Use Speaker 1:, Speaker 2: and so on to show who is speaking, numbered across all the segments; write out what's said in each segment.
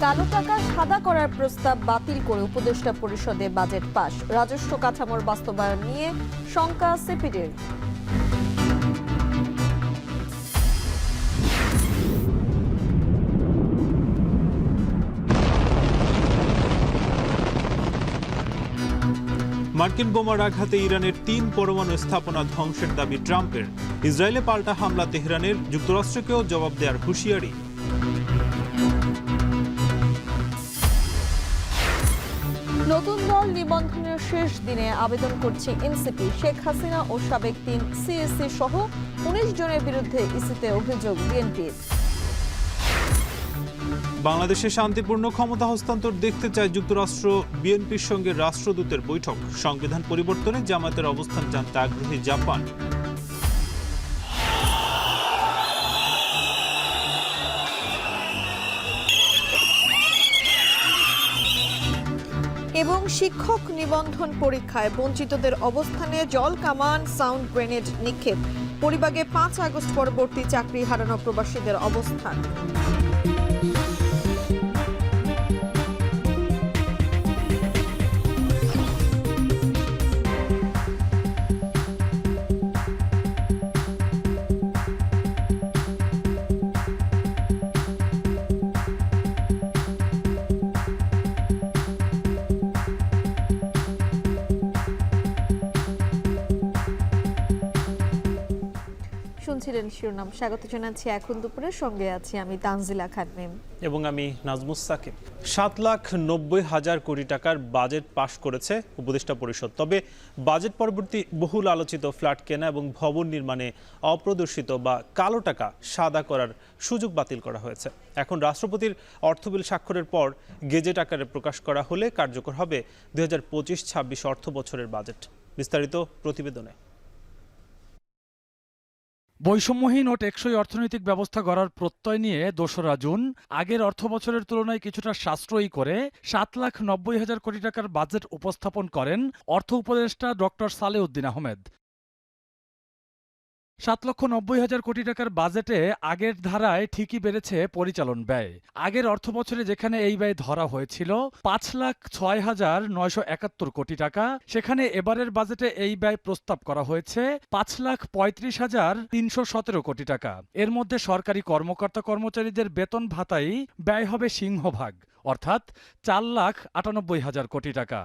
Speaker 1: কালো টাকা সাদা করার প্রস্তাব বাতিল করে উপদেষ্টা পরিষদে বাজেট পাস। রাজস্ব কাঠামোর বাস্তবায়ন নিয়ে শঙ্কা সিপিডির।
Speaker 2: মার্কিন বোমার আঘাতে ইরানের ৩ পরমাণু স্থাপনা ধ্বংসের দাবি ট্রাম্পের। ইসরায়েলে পাল্টা হামলা তেহরানের, যুক্তরাষ্ট্রকেও জবাব দেওয়ার হুঁশিয়ারি।
Speaker 1: নতুন দল নিবন্ধনের শেষ দিনে আবেদন করছে এনসিপি। শেখ হাসিনা ও সাবেক ৩ সিএসসি সহ ১৯ জনের বিরুদ্ধে ইসিতে অভিযোগ বিএনপির।
Speaker 2: বাংলাদেশে শান্তিপূর্ণ ক্ষমতা হস্তান্তর দেখতে চায় যুক্তরাষ্ট্র। বিএনপির সঙ্গে রাষ্ট্রদূতের বৈঠক। সংবিধান পরিবর্তনে জামায়াতের অবস্থান জানতে আগ্রহী জাপান।
Speaker 1: এবং শিক্ষক নিবন্ধন পরীক্ষায় বঞ্চিতদের অবস্থানে জল কামান, সাউন্ড গ্রেনেড নিক্ষেপ। পরিবাগে ৫ আগস্ট পরবর্তী চাকরি হারানো প্রবাসীদের অবস্থান। শুনছিলেন শিরোনাম। স্বাগত জানাচ্ছি এখন দুপুরের। সঙ্গে আছি আমি তানজিলা খানমিম
Speaker 2: এবং আমি নাজমুস সাকিব। ৭,৯০,০০০ কোটি টাকার বাজেট পাশ করেছে উপদেষ্টা পরিষদ। তবে বাজেট পরবর্তী বহুল আলোচিত ফ্ল্যাট কেনা এবং ভবন নির্মাণে অপ্রদর্শিত বা কালো টাকা সাদা করার সুযোগ বাতিল করা হয়েছে। এখন রাষ্ট্রপতির অর্থ বিল স্বাক্ষরের পর গেজেট আকারে প্রকাশ করা হলে কার্যকর হবে ২০২৫-২৬ অর্থ বছরের বাজেট। বিস্তারিত প্রতিবেদনে।
Speaker 3: বৈষম্যহীন ও টেকসই অর্থনৈতিক ব্যবস্থা গড়ার প্রত্যয় নিয়ে ২রা জুন আগের অর্থবছরের তুলনায় কিছুটা সাশ্রয়ী করে ৭,৯০,০০০ কোটি টাকার বাজেট উপস্থাপন করেন অর্থ উপদেষ্টা ডক্টর সালেউদ্দিন আহমেদ। ৭,৯০,০০০ কোটি টাকার বাজেটে আগের ধারায় ঠিকই বেড়েছে পরিচালন ব্যয়। আগের অর্থবছরে যেখানে এই ব্যয় ধরা হয়েছিল ৫,০৬,৯৭১ কোটি টাকা, সেখানে এবারের বাজেটে এই ব্যয় প্রস্তাব করা হয়েছে ৫,৩৫,৩১৭ কোটি টাকা। এর মধ্যে সরকারি কর্মকর্তা কর্মচারীদের বেতন ভাতাই ব্যয় হবে সিংহভাগ, অর্থাৎ ৪,৯৮,০০০ কোটি টাকা।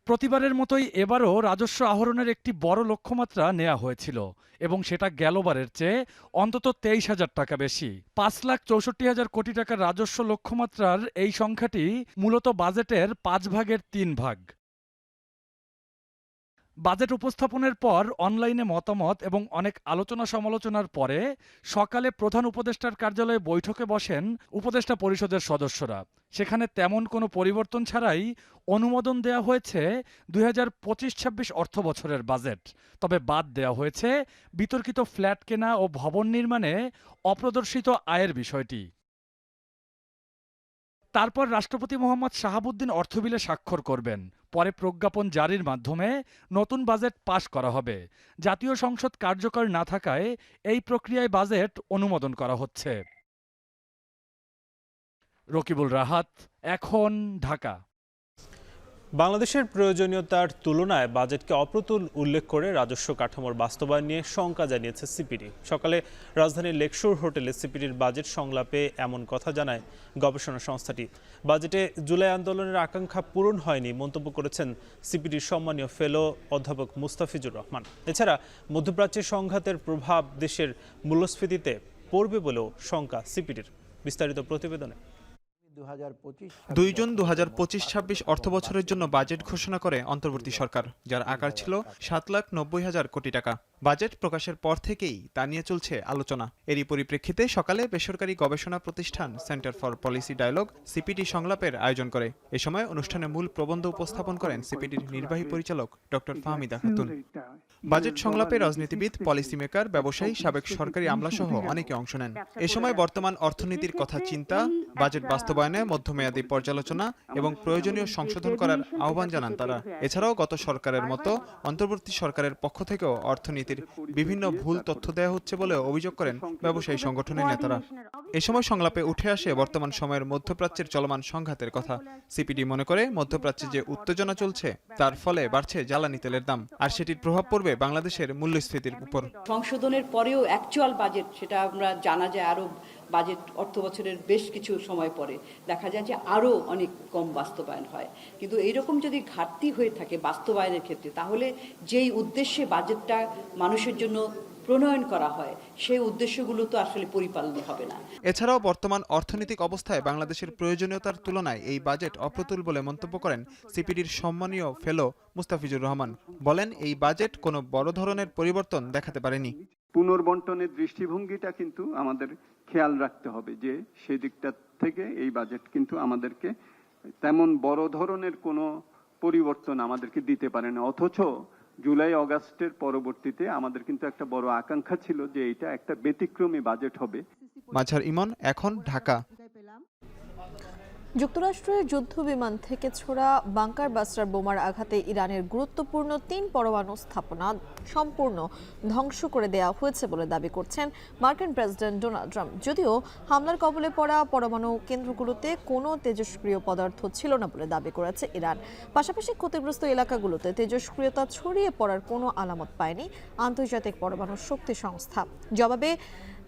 Speaker 3: প্রতিবারের মতোই এবারও রাজস্ব আহরণের একটি বড় লক্ষ্যমাত্রা নেওয়া হয়েছিল এবং সেটা গেলবারের চেয়ে অন্তত ২৩,০০০ টাকা বেশি। ৫,৬৪,০০০ কোটি টাকার রাজস্ব লক্ষ্যমাত্রার এই সংখ্যাটি মূলত বাজেটের ৫ ভাগের ৩ ভাগ। বাজেট উপস্থাপনের পর অনলাইনে মতামত এবং অনেক আলোচনা সমালোচনার পরে সকালে প্রধান উপদেষ্টার কার্যালয়ে বৈঠকে বসেন উপদেষ্টা পরিষদের সদস্যরা। সেখানে তেমন কোনো পরিবর্তন ছাড়াই অনুমোদন দেওয়া হয়েছে ২০২৫-২৬ অর্থ বছরের বাজেট। তবে বাদ দেওয়া হয়েছে বিতর্কিত ফ্ল্যাট কেনা ও ভবন নির্মাণে অপ্রদর্শিত আয়ের বিষয়টি। তারপর রাষ্ট্রপতি মোহাম্মদ শাহাবুদ্দিন অর্থবিলে স্বাক্ষর করবেন। পরে প্রজ্ঞাপন জারির মাধ্যমে নতুন বাজেট পাশ করা হবে। জাতীয় সংসদ কার্যকর না থাকায় এই প্রক্রিয়ায় বাজেট অনুমোদন করা হচ্ছে। রকিবুল রাহাত, এখন, ঢাকা।
Speaker 2: বাংলাদেশের প্রয়োজনীয়তার তুলনায় বাজেটকে অপ্রতুল উল্লেখ করে রাজস্ব কাঠামোর বাস্তবায়ন নিয়ে শঙ্কা জানিয়েছে সিপিডি। সকালে রাজধানীর লেকশোর হোটেলে সিপিডির বাজেট সংলাপে এমন কথা জানায় গবেষণা সংস্থাটি। বাজেটে জুলাই আন্দোলনের আকাঙ্ক্ষা পূরণ হয়নি মন্তব্য করেছেন সিপিডির সম্মানীয় ফেলো অধ্যাপক মুস্তাফিজুর রহমান। এছাড়া মধ্যপ্রাচ্যের সংঘাতের প্রভাব দেশের মূল্যস্ফীতিতে পড়বে বলেও শঙ্কা সিপিডির। বিস্তারিত প্রতিবেদনে।
Speaker 4: ২ জুন ২০২৫-২৬ অর্থবছরের জন্য বাজেট ঘোষণা করে অন্তর্বর্তী সরকার, যার আকার ছিল ৭,৯০,০০০ কোটি টাকা। বাজেট প্রকাশের পর থেকেই তা নিয়ে চলছে আলোচনা। এরই পরিপ্রেক্ষিতে সকালে বেসরকারি গবেষণা প্রতিষ্ঠান centre for policy dialogue CPD সংলাপের আয়োজন করে। এ সময় অনুষ্ঠানে মূল প্রবন্ধ উপস্থাপন করেন সিপিডির নির্বাহী পরিচালক ডক্টর ফাহমিদা খাতুন। বাজেট সংলাপে রাজনীতিবিদ, পলিসি মেকার, ব্যবসায়ী, সাবেক সরকারি আমলাসহ অনেকে অংশ নেন। এ সময় বর্তমান অর্থনীতির কথা চিন্তা, বাজেট বাস্তবায়নে মধ্যমেয়াদী পর্যালোচনা এবং প্রয়োজনীয় সংশোধন করার আহ্বান জানান তারা। এছাড়াও গত সরকারের মতো অন্তর্বর্তী সরকারের পক্ষ থেকেও অর্থনীতির মূল্যস্ফীতির বিভিন্ন ভুল তথ্য দেওয়া হচ্ছে বলে অভিযোগ করেন ব্যবসায়ী সংগঠনের নেতারা। এ সময় সংলাপে উঠে আসে বর্তমান সময়ের মধ্যপ্রাচ্যের চলমান সংঘাতের কথা। সিপিডি মনে করে মধ্যপ্রাচ্যে যে উত্তেজনা চলছে তার ফলে বাড়ছে জ্বালানি তেলের দাম, আর সেটির প্রভাব পড়বে বাংলাদেশের মূল্যস্ফীতির উপর।
Speaker 5: সংশোধনের পরেও অ্যাকচুয়াল বাজেট, সেটা আমরা জানা যায় আরো বাজেট অর্থ বছরের বেশ কিছু সময় পরে দেখা যায় যে আরো অনেক কম বাস্তবায়ন হয়। কিন্তু এইরকম যদি ঘাটতি হয়ে থাকে বাস্তবায়নের ক্ষেত্রে, তাহলে যেই উদ্দেশ্যে বাজেটটা মানুষের জন্য প্রণয়ন করা হয় সেই উদ্দেশ্যগুলো তো আসলে পরিপালন হবে না।
Speaker 4: এছাড়াও বর্তমান অর্থনৈতিক অবস্থায় বাংলাদেশের প্রয়োজনীয়তার তুলনায় এই বাজেট অপ্রতুল বলে মন্তব্য করেন সিপিডির সম্মানীয় ফেলো মুস্তাফিজুর রহমান। বলেন, এই বাজেট কোনো বড় ধরনের পরিবর্তন দেখাতে পারেনি।
Speaker 6: পুনর্বন্টনের দৃষ্টিভঙ্গিটা কিন্তু আমাদের খেয়াল রাখতে হবে যে সেই দিকটা থেকে এই বাজেট কিন্তু আমাদেরকে তেমন বড় ধরনের কোনো পরিবর্তন আমাদেরকে দিতে পারে না। অথচ জুলাই অগাস্টের পরবর্তীতে আমাদের কিন্তু একটা বড় আকাঙ্ক্ষা ছিল যে এটা একটা ব্যতিক্রমী বাজেট হবে।
Speaker 4: মাঝার ইমন, এখন, ঢাকা।
Speaker 1: যুক্তরাষ্ট্রের যুদ্ধ বিমান থেকে ছোড়া বাংকার বাস্টার বোমার আঘাতে ইরানের গুরুত্বপূর্ণ 3 পরমাণু স্থাপনা সম্পূর্ণ ধ্বংস করে দেওয়া হয়েছে বলে দাবি করছেন মার্কিন প্রেসিডেন্ট ডোনাল্ড ট্রাম্প। যদিও হামলার কবলে পড়া পরমাণু কেন্দ্রগুলোতে কোনো তেজস্ক্রিয় পদার্থ ছিল না বলে দাবি করেছে ইরান। পাশাপাশি ক্ষতিগ্রস্ত এলাকাগুলোতে তেজস্ক্রিয়তা ছড়িয়ে পড়ার কোনো আলামত পায়নি আন্তর্জাতিক পরমাণু শক্তি সংস্থা। জবাবে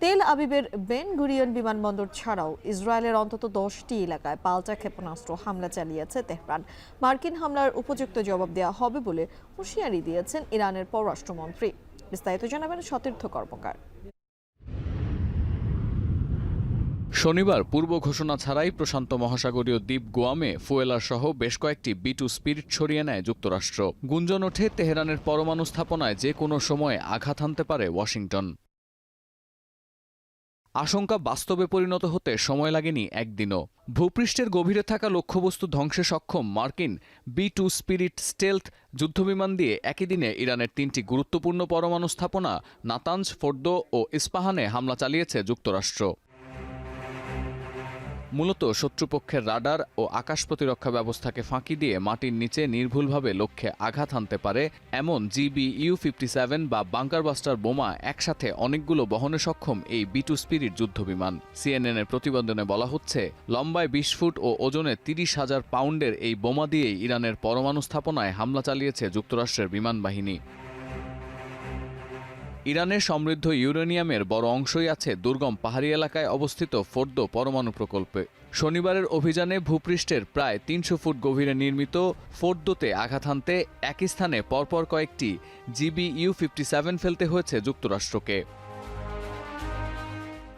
Speaker 1: তেল আবিবের বেন গুরিয়ন বিমানবন্দর ছাড়াও ইসরায়েলের অন্তত 10টি এলাকায় পাল্টা ক্ষেপণাস্ত্র হামলা চালিয়েছে তেহরান। মার্কিন হামলার উপযুক্ত জবাব দেওয়া হবে বলে হুঁশিয়ারি দিয়েছেন ইরানের পররাষ্ট্রমন্ত্রী। বিস্তারিত জানাবেন সতীর্থ কর্মকার।
Speaker 7: শনিবার পূর্ব ঘোষণা ছাড়াই প্রশান্ত মহাসাগরীয় দ্বীপ গুয়ামে ফুয়েলার সহ বেশ কয়েকটি B2 স্পিরিট ছড়িয়ে নেয় যুক্তরাষ্ট্র। গুঞ্জন ওঠে তেহরানের পরমাণু স্থাপনায় যে কোনো সময় আঘাত হানতে পারে ওয়াশিংটন। আশঙ্কা বাস্তবে পরিণত হতে সময় লাগেনি একদিনও। ভূপৃষ্ঠের গভীরে থাকা লক্ষ্যবস্তু ধ্বংসে সক্ষম মার্কিন B2 স্পিরিট স্টেলথ যুদ্ধবিমান দিয়ে একই দিনে ইরানের 3টি গুরুত্বপূর্ণ পরমাণু স্থাপনা নাতানজ, ফোর্দো ও ইস্পাহানে হামলা চালিয়েছে যুক্তরাষ্ট্র। মূলত শত্রুপক্ষের রাডার ও আকাশ প্রতিরক্ষা ব্যবস্থাকে ফাঁকি দিয়ে মাটির নিচে নির্ভুলভাবে লক্ষ্যে আঘাত হানতে পারে এমন GBU-57 বা বাংকারবাস্টার বোমা একসাথে অনেকগুলো বহনে সক্ষম এই B2 স্পিরিট যুদ্ধবিমান। CNN এর প্রতিবেদনে বলা হচ্ছে, লম্বায় 20 ফুট ও ওজনে 30,000 পাউন্ডের এই বোমা দিয়েই ইরানের পরমাণু স্থাপনায় হামলা চালিয়েছে যুক্তরাষ্ট্রের বিমান বাহিনী। ইরানের সমৃদ্ধ ইউরেনিয়ামের বড় অংশই আছে দুর্গম পাহাড়ি এলাকায় অবস্থিত ফোর্দো পরমাণু প্রকল্পে। শনিবারের অভিযানে ভূপৃষ্ঠের প্রায় 300 ফুট গভীরে নির্মিত ফোর্দোতে আঘাত হানতে একই স্থানে পরপর কয়েকটি GBU-57 ফেলতে হয়েছে যুক্তরাষ্ট্রকে।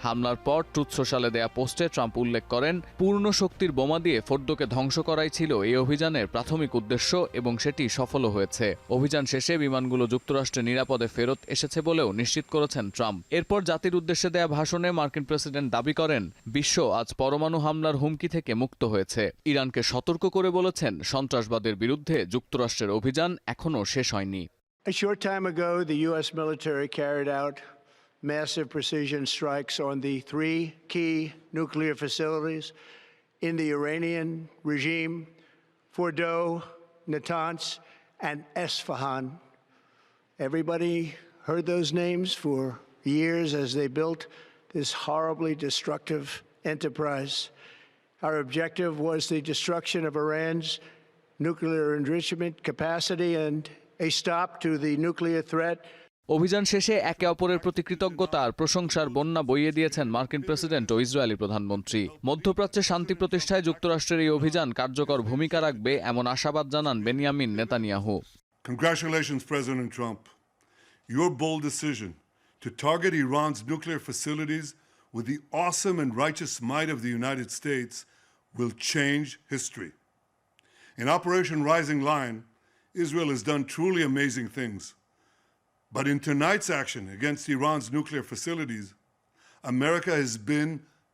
Speaker 7: হামলার পর ট্রুথ সোশ্যালে দেয়া পোস্টে ট্রাম্প উল্লেখ করেন, পূর্ণ শক্তির বোমা দিয়ে ফোর্দোকে ধ্বংস করাই ছিল এই অভিযানের প্রাথমিক উদ্দেশ্য এবং সেটি সফলও হয়েছে। অভিযান শেষে বিমানগুলো যুক্তরাষ্ট্রে নিরাপদে ফেরত এসেছে বলেও নিশ্চিত করেছেন ট্রাম্প। এরপর জাতির উদ্দেশ্যে দেয়া ভাষণে মার্কিন প্রেসিডেন্ট দাবি করেন, বিশ্ব আজ পরমাণু হামলার হুমকি থেকে মুক্ত হয়েছে। ইরানকে সতর্ক করে বলেছেন, সন্ত্রাসবাদের বিরুদ্ধে যুক্তরাষ্ট্রের অভিযান এখনও শেষ হয়নি।
Speaker 8: A short time ago, the U.S. military carried out massive precision strikes on the 3 key nuclear facilities in the Iranian regime, Fordo, Natanz, and Esfahan. Everybody heard those names for years as they built this horribly destructive enterprise. Our objective was the destruction of Iran's nuclear enrichment capacity and a stop to the nuclear threat.
Speaker 7: অভিযান শেষে একে অপরের প্রতি কৃতজ্ঞতা আর প্রশংসার বন্যা বইয়ে দিয়েছেন মার্কিন প্রেসিডেন্ট ও ইসরায়েলি প্রধানমন্ত্রী। মধ্যপ্রাচ্যে শান্তি প্রতিষ্ঠায় যুক্তরাষ্ট্রের এই অভিযান কার্যকর ভূমিকা রাখবে এমন আশাবাদ জানান Benjamin Netanyahu.
Speaker 9: Congratulations, President Trump. Your bold decision to target Iran's nuclear facilities with the awesome and righteous might of the United States will change history. In Operation Rising Lion, Israel has done truly amazing things. But in tonight's action against Iran's nuclear facilities, America has been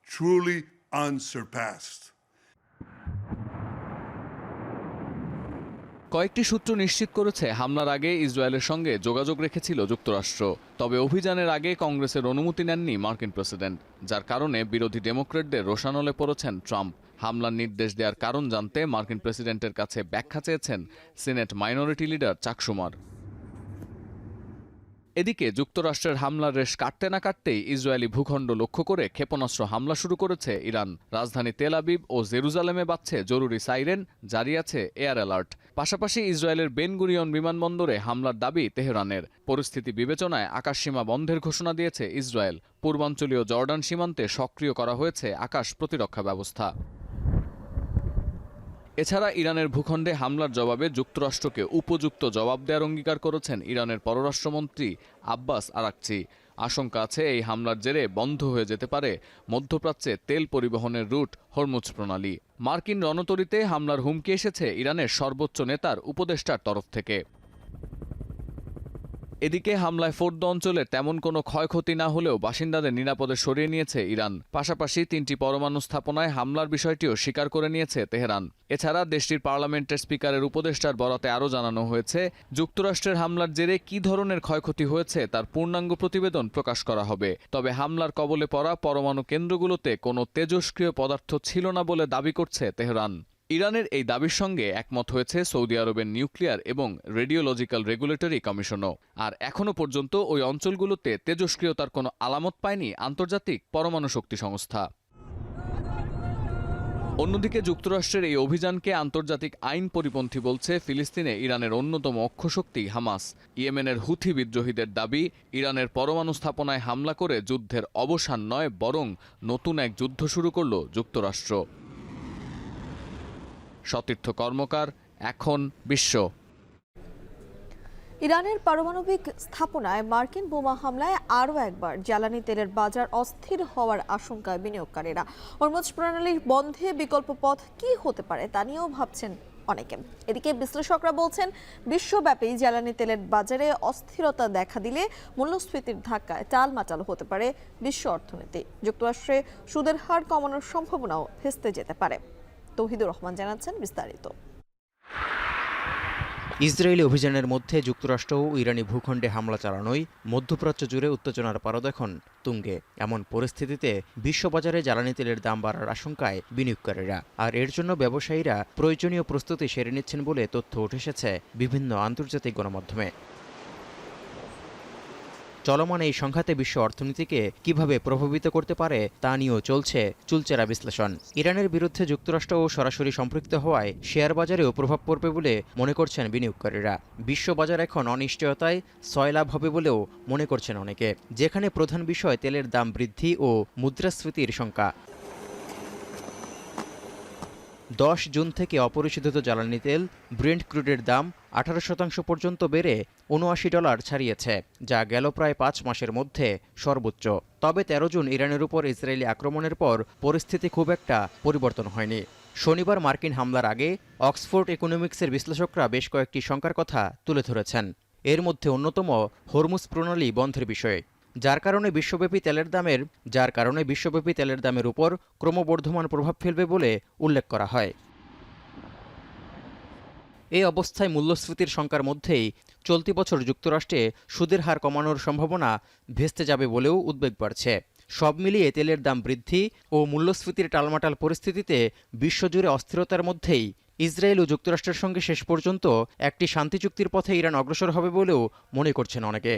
Speaker 9: truly unsurpassed.
Speaker 7: কয়েকটি সূত্র নিশ্চিত করেছে, হামলার আগে ইসরায়েলের সঙ্গে যোগাযোগ রেখেছিল যুক্তরাষ্ট্র। তবে অভিযানের আগে কংগ্রেসের অনুমতি নেননি মার্কিন প্রেসিডেন্ট, যার কারণে বিরোধী ডেমোক্রেটদের রোষানলে পড়েছেন ট্রাম্প। হামলার নির্দেশ দেওয়ার কারণ জানতে মার্কিন প্রেসিডেন্টের কাছে ব্যাখ্যা চেয়েছেন সিনেট মাইনরিটি লিডার চাক শুমার। এদিকে যুক্তরাষ্ট্রের হামলার রেশ কাটতে না কাটতেই ইসরায়েলি ভূখণ্ড লক্ষ্য করে ক্ষেপণাস্ত্র হামলা শুরু করেছে ইরান। রাজধানী তেল আবিব ও জেরুজালেমে বাজছে জরুরি সাইরেন, জারি আছে এয়ার অ্যালার্ট। পাশাপাশি ইসরায়েলের বেন গুরিয়ন বিমানবন্দরে হামলার দাবি তেহরানের। পরিস্থিতি বিবেচনায় আকাশসীমা বন্ধের ঘোষণা দিয়েছে ইসরায়েল। পূর্বাঞ্চলীয় জর্ডান সীমান্তে সক্রিয় করা হয়েছে আকাশ প্রতিরক্ষা ব্যবস্থা। এছাড়া ইরানের ভূখণ্ডে হামলার জবাবে যুক্তরাষ্ট্রকে উপযুক্ত জবাব দেওয়ার অঙ্গীকার করেছেন ইরানের পররাষ্ট্রমন্ত্রী আব্বাস আরাকচি। আশঙ্কা আছে এই হামলার জেরে বন্ধ হয়ে যেতে পারে মধ্যপ্রাচ্যে তেল পরিবহনের রুট হরমুজ প্রণালী। মার্কিন রণতরীতে হামলার হুমকি এসেছে ইরানের সর্বোচ্চ নেতার উপদেষ্টার তরফ থেকে। এদিকে হামলায় ফোর্দ অঞ্চলে তেমন কোনো ক্ষয়ক্ষতি না হলেও বাসিন্দাদের নিরাপদে সরিয়ে নিয়েছে ইরান। পাশাপাশি 3টি পরমাণু স্থাপনায় হামলার বিষয়টিও স্বীকার করে নিয়েছে তেহরান। এছাড়া দেশটির পার্লামেন্টের স্পিকারের উপদেষ্টার বরাতে আরও জানানো হয়েছে, যুক্তরাষ্ট্রের হামলার জেরে কী ধরনের ক্ষয়ক্ষতি হয়েছে তার পূর্ণাঙ্গ প্রতিবেদন প্রকাশ করা হবে। তবে হামলার কবলে পড়া পরমাণু কেন্দ্রগুলোতে কোনো তেজস্ক্রিয় পদার্থ ছিল না বলে দাবি করছে তেহরান। ইরানের এই দাবির সঙ্গে একমত হয়েছে সৌদি আরবের নিউক্লিয়ার এবং রেডিওলজিক্যাল রেগুলেটরি কমিশনও। আর এখনও পর্যন্ত ওই অঞ্চলগুলোতে তেজস্ক্রিয়তার কোনো আলামত পায়নি আন্তর্জাতিক পরমাণু শক্তি সংস্থা। অন্যদিকে যুক্তরাষ্ট্রের এই অভিযানকে আন্তর্জাতিক আইন পরিপন্থী বলছে ফিলিস্তিনে ইরানের অন্যতম অক্ষশক্তি হামাস। ইয়েমেনের হুথি বিদ্রোহীদের দাবি, ইরানের পরমাণু স্থাপনায় হামলা করে যুদ্ধের অবসান নয়, বরং নতুন এক যুদ্ধ শুরু করল যুক্তরাষ্ট্র। সতীর্থ কর্মকার, এখন বিশ্ব।
Speaker 1: ইরানের পারমাণবিক স্থাপনায় মার্কিন বোমা হামলায় আরও একবার জ্বালানি তেলের বাজার অস্থির হওয়ার আশঙ্কায় বিনিয়োগকারীরা। হরমুজ প্রণালীর বন্ধে বিকল্প পথ কি হতে পারে তা নিয়েও ভাবছেন অনেকে। এদিকে বিশ্লেষকরা বলছেন, বিশ্বব্যাপী জ্বালানি তেলের বাজারে অস্থিরতা দেখা দিলে মূল্যস্ফীতির ধাক্কায় টালমাটাল হতে পারে বিশ্ব অর্থনীতি। যুক্তরাষ্ট্রে সুদের হার কমানোর সম্ভাবনাও ভেস্তে যেতে পারে। তৌহিদুর রহমান জানাচ্ছেন বিস্তারিত।
Speaker 10: ইসরায়েলি অভিযানের মধ্যে যুক্তরাষ্ট্র ও ইরানি ভূখণ্ডে হামলা চালানোই মধ্যপ্রাচ্য জুড়ে উত্তেজনার পারদ এখন তুঙ্গে। এমন পরিস্থিতিতে বিশ্ববাজারে জ্বালানি তেলের দাম বাড়ার আশঙ্কায় বিনিয়োগকারীরা। আর এর জন্য ব্যবসায়ীরা প্রয়োজনীয় প্রস্তুতি সেরে নিচ্ছেন বলে তথ্য উঠে এসেছে বিভিন্ন আন্তর্জাতিক গণমাধ্যমে। চলমান এই সংঘাতে বিশ্ব অর্থনীতিকে কিভাবে প্রভাবিত করতে পারে তা নিয়েও চলছে চুলচেরা বিশ্লেষণ। ইরানের বিরুদ্ধে যুক্তরাষ্ট্রও সরাসরি সম্পৃক্ত হওয়ায় শেয়ার বাজারেও প্রভাব পড়বে বলে মনে করছেন বিনিয়োগকারীরা। বিশ্ববাজার এখন অনিশ্চয়তায় সয়লাভ হবে বলেও মনে করছেন অনেকে, যেখানে প্রধান বিষয় তেলের দাম বৃদ্ধি ও মুদ্রাস্ফীতির শঙ্কা। 10 জুন থেকে অপরিশোধিত জ্বালানি তেল ব্রেন্ট ক্রুডের দাম 18% পর্যন্ত বেড়ে $79 ছাড়িয়েছে, যা গেল প্রায় 5 মাসের মধ্যে সর্বোচ্চ। তবে 13 জুন ইরানের উপর ইসরায়েলি আক্রমণের পর পরিস্থিতি খুব একটা পরিবর্তন হয়নি। শনিবার মার্কিন হামলার আগে অক্সফোর্ড ইকোনমিক্সের বিশ্লেষকরা বেশ কয়েকটি শঙ্কার কথা তুলে ধরেছেন। এর মধ্যে অন্যতম হরমুজ প্রণালী বন্ধের বিষয়ে, যার কারণে বিশ্বব্যাপী তেলের দামের উপর ক্রমবর্ধমান প্রভাব ফেলবে বলে উল্লেখ করা হয়। এই অবস্থায় মূল্যস্ফীতির শঙ্কার মধ্যেই চলতি বছর যুক্তরাষ্ট্রে সুদের হার কমানোর সম্ভাবনা ভেস্তে যাবে বলেও উদ্বেগ বাড়ছে। সব মিলিয়ে তেলের দাম বৃদ্ধি ও মূল্যস্ফীতির টালমাটাল পরিস্থিতিতে বিশ্বজুড়ে অস্থিরতার মধ্যেই ইসরায়েল ও যুক্তরাষ্ট্রের সঙ্গে শেষ পর্যন্ত একটি শান্তি চুক্তির পথে ইরান অগ্রসর হবে বলেও মনে করছেন অনেকে।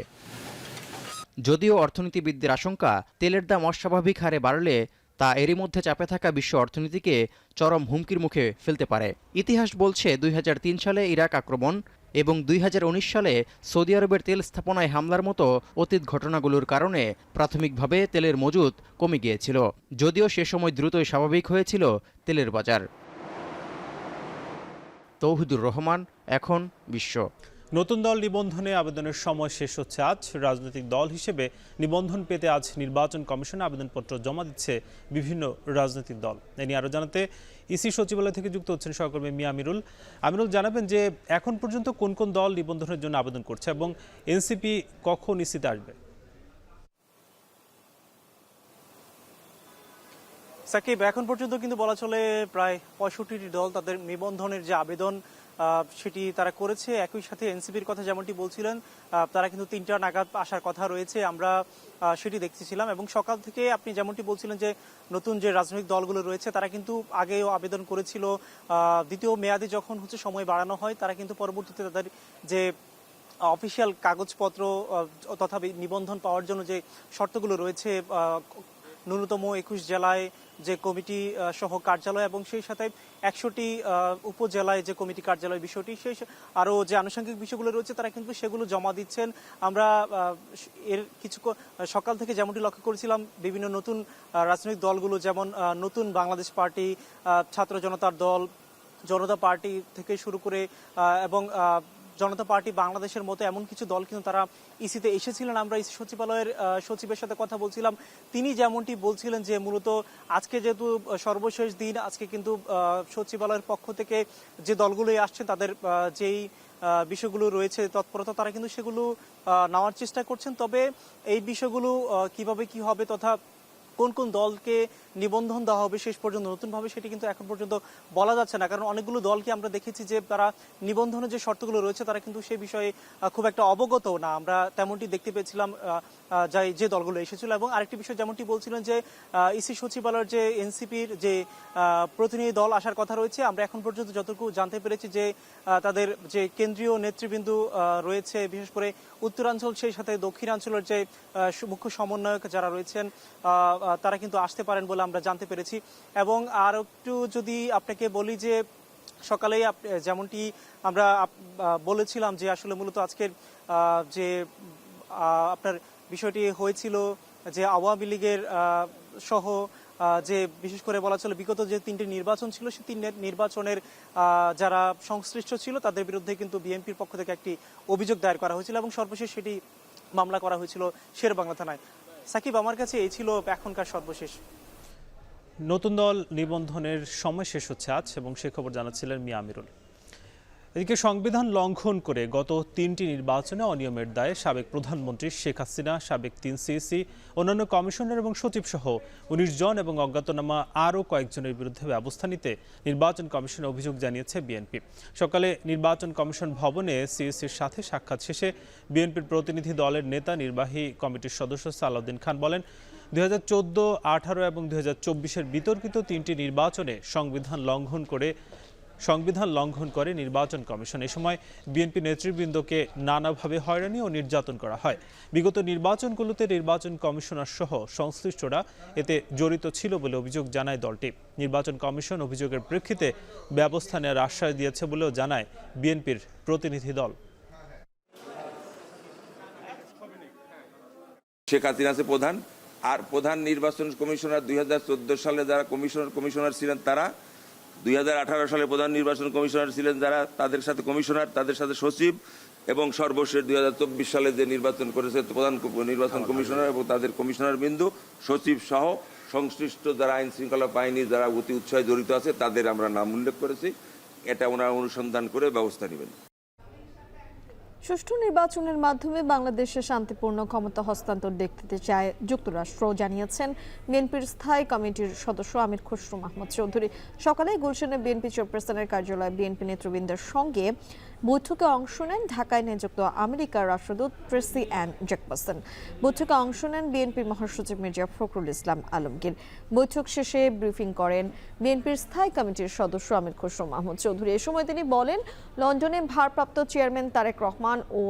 Speaker 10: যদিও অর্থনীতিবিদদের আশঙ্কা, তেলের দাম অস্বাভাবিক হারে বাড়লে তা এরই মধ্যে চাপে থাকা বিশ্ব অর্থনীতিকে চরম হুমকির মুখে ফেলতে পারে। ইতিহাস বলছে 2003 সালে ইরাক আক্রমণ এবং 2019 সালে সৌদি আরবের তেল স্থাপনায় হামলার মতো অতীত ঘটনাগুলোর কারণে প্রাথমিকভাবে তেলের মজুত কমে গিয়েছিল, যদিও সে সময় দ্রুতই স্বাভাবিক হয়েছিল তেলের বাজার। তৌহিদুর রহমান, এখন বিশ্ব।
Speaker 2: নতুন দল নিবন্ধনে আবেদনের সময় শেষ হচ্ছে আজ। রাজনৈতিক দল হিসেবে নিবন্ধন পেতে আজ নির্বাচন কমিশনে আবেদনপত্র জমা দিচ্ছে বিভিন্ন রাজনৈতিক দল। এ নিয়ে আরও জানাতে ইসি সচিবালয় থেকে যুক্ত হচ্ছেন সহকর্মী মিয়া আমিরুল। আমিরুল, জানাবেন যে এখন পর্যন্ত কোন কোন দল নিবন্ধনের জন্য আবেদন করছে এবং এনসিপি কখন ইসিতে আসবে?
Speaker 11: সাকিব, এখন পর্যন্ত কিন্তু বলা চলে প্রায় 65টি দল তাদের নিবন্ধনের যে আবেদন সেটি তারা করেছে। একই সাথে এনসিপির কথা যেমনটি বলছিলেন, তারা কিন্তু 3টা নাগাদ আসার কথা রয়েছে, আমরা সেটি দেখতেছিলাম। এবং সকাল থেকে আপনি যেমনটি বলছিলেন যে নতুন যে রাজনৈতিক দলগুলো রয়েছে তারা কিন্তু আগেও আবেদন করেছিল। দ্বিতীয় মেয়াদে যখন সময় বাড়ানো হয় তারা কিন্তু পরবর্তীতে তাদের যে অফিসিয়াল কাগজপত্র তথা নিবন্ধন পাওয়ার জন্য যে শর্তগুলো রয়েছে, ন্যূনতম 21 জেলায় যে কমিটি সহ কার্যালয় এবং সেই সাথে 100টি উপজেলায় যে কমিটি কার্যালয় বিষয়টি, সেই আরও যে আনুষঙ্গিক বিষয়গুলো রয়েছে তারা কিন্তু সেগুলো জমা দিচ্ছেন। আমরা এর কিছু সকাল থেকে যেমনটি লক্ষ্য করেছিলাম, বিভিন্ন নতুন রাজনৈতিক দলগুলো যেমন নতুন বাংলাদেশ পার্টি, ছাত্র জনতার দল, জনতা পার্টি থেকে শুরু করে এবং জনতা পার্টি বাংলাদেশের মতো এমন কিছু দল কিন্তু তারা ইসিতে এসেছিলেন। আমরা ইসি সচিবালয়ের সচিবের সাথে কথা বলছিলাম, তিনি যেমনটি বলছিলেন যে মূলত আজকে যেহেতু সর্বশেষ দিন, আজকে কিন্তু সচিবালয়ের পক্ষ থেকে যে দলগুলোই আসছে তাদের যেই বিষয়গুলো রয়েছে তৎপরতা, তারা কিন্তু সেগুলো নেওয়ার চেষ্টা করছেন। তবে এই বিষয়গুলো কিভাবে কি হবে তথা কোন কোন দলকে নিবন্ধন দেওয়া হবে শেষ পর্যন্ত নতুনভাবে, সেটি কিন্তু এখন পর্যন্ত বলা যাচ্ছে না। কারণ অনেকগুলো দলকে আমরা দেখেছি যে তারা নিবন্ধনের যে শর্তগুলো রয়েছে তারা কিন্তু সেই বিষয়ে খুব একটা অবগত না। আমরা তেমনটি দেখতে পেয়েছিলাম যে দলগুলো এসেছিল। এবং আরেকটি বিষয় যেমনটি বলছিলেন যে ইসি সচিবালয়ের যে এনসিপির যে প্রতিনিধি দল আসার কথা রয়েছে, আমরা এখন পর্যন্ত যতটুকু জানতে পেরেছি যে তাদের যে কেন্দ্রীয় নেতৃবৃন্দ রয়েছে, বিশেষ করে উত্তরাঞ্চল সেই সাথে দক্ষিণাঞ্চলের যে মুখ্য সমন্বয়ক যারা রয়েছেন তারা কিন্তু আসতে পারেন বলে আমরা জানতে পেরেছি। এবং আর একটু যদি আপনাকে বলি যে সকালেই যেমনটি আমরা বলেছিলাম যে আসলে মূলত আজকের যে আপনার বিষয়টি হয়েছিল যে আওয়ামী লীগের সহ যে বিশেষ করে বলা চলে বিগত যে 3টি নির্বাচন ছিল, সেই 3 নির্বাচনের যারা সংশ্লিষ্ট ছিল তাদের বিরুদ্ধে কিন্তু বিএনপির পক্ষ থেকে একটি অভিযোগ দায়ের করা হয়েছিল এবং সর্বশেষ সেটি মামলা করা হয়েছিল শেরবাংলা থানায়। সাকিব, আমার কাছে এই ছিল এখনকার সর্বশেষ।
Speaker 2: নতুন দল নিবন্ধনের সময় শেষ হচ্ছে আজ, এবং সে খবর জানাচ্ছিলেন মিয়া আমিরুল। এদিকে সংবিধান লঙ্ঘন করে গত 3টি নির্বাচনে অনিয়মের দায়ে সাবেক প্রধানমন্ত্রী শেখ হাসিনা, সাবেক 3 সিইসি, অন্যান্য কমিশনার এবং সচিব সহ 19 জন এবং অজ্ঞাতনামা আরও কয়েকজনের বিরুদ্ধে ব্যবস্থা নিতে নির্বাচন কমিশনে অভিযোগ জানিয়েছে বিএনপি। সকালে নির্বাচন কমিশন ভবনে সিইসির সাথে সাক্ষাৎ শেষে বিএনপির প্রতিনিধি দলের নেতা নির্বাহী কমিটির সদস্য সালাউদ্দিন খান বলেন, 2014, 18 এবং 2024-এর বিতর্কিত 3টি নির্বাচনে সংবিধান লঙ্ঘন করে নির্বাচন কমিশন। এ সময় বিএনপি নেতৃবৃন্দকে নানাভাবে হয়রানি ও নির্যাতন করা হয়। বিগত নির্বাচনগুলোতে নির্বাচন কমিশনার সহ সংশ্লিষ্টরা এতে জড়িত ছিল বলে অভিযোগ জানায় দলটি। নির্বাচন কমিশন অভিযোগের প্রেক্ষিতে ব্যবস্থা নেওয়ার আশ্বাস দিয়েছে বলেও জানায় বিএনপির প্রতিনিধি দল।
Speaker 12: শেখ হাসিনা আছে প্রধান, আর প্রধান নির্বাচন কমিশনার 2014 সালে যারা কমিশনার ছিলেন তারা, 2018 সালে প্রধান নির্বাচন কমিশনার ছিলেন যারা, তাদের সাথে কমিশনার, তাদের সাথে সচিব, এবং সর্বশেষ 2024 সালে যে নির্বাচন করেছে প্রধান নির্বাচন কমিশনার এবং তাদের কমিশনার বিন্দু, সচিব সহ সংশ্লিষ্ট যারা আইন শৃঙ্খলা বাহিনী যারা অতি উৎসাহে জড়িত আছে তাদের আমরা নাম উল্লেখ করেছি। এটা ওনারা অনুসন্ধান করে ব্যবস্থা নেবেন।
Speaker 1: সুষ্ঠু নির্বাচনের মাধ্যমে বাংলাদেশে শান্তিপূর্ণ ক্ষমতা হস্তান্তর দেখতে চায় যুক্তরাষ্ট্র, জানিয়েছেন বিএনপির স্থায়ী কমিটির সদস্য আমির খসরু মাহমুদ চৌধুরী। সকালে গুলশানে বিএনপি চেয়ারপারসনের কার্যালয়ে বিএনপি নেতৃবৃন্দের সঙ্গে বৈঠকে অংশ নেন ঢাকায় নিযুক্ত আমেরিকার রাষ্ট্রদূত ট্রেসি অ্যান জ্যাকবসন। বৈঠকে অংশ নেন বিএনপির মহাসচিব মির্জা ফখরুল ইসলাম আলমগীর। বৈঠক শেষে ব্রিফিং করেন বিএনপির স্থায়ী কমিটির সদস্য আমির খসরু মাহমুদ চৌধুরী। এ সময় তিনি বলেন, লন্ডনে ভারপ্রাপ্ত চেয়ারম্যান তারেক রহমান ও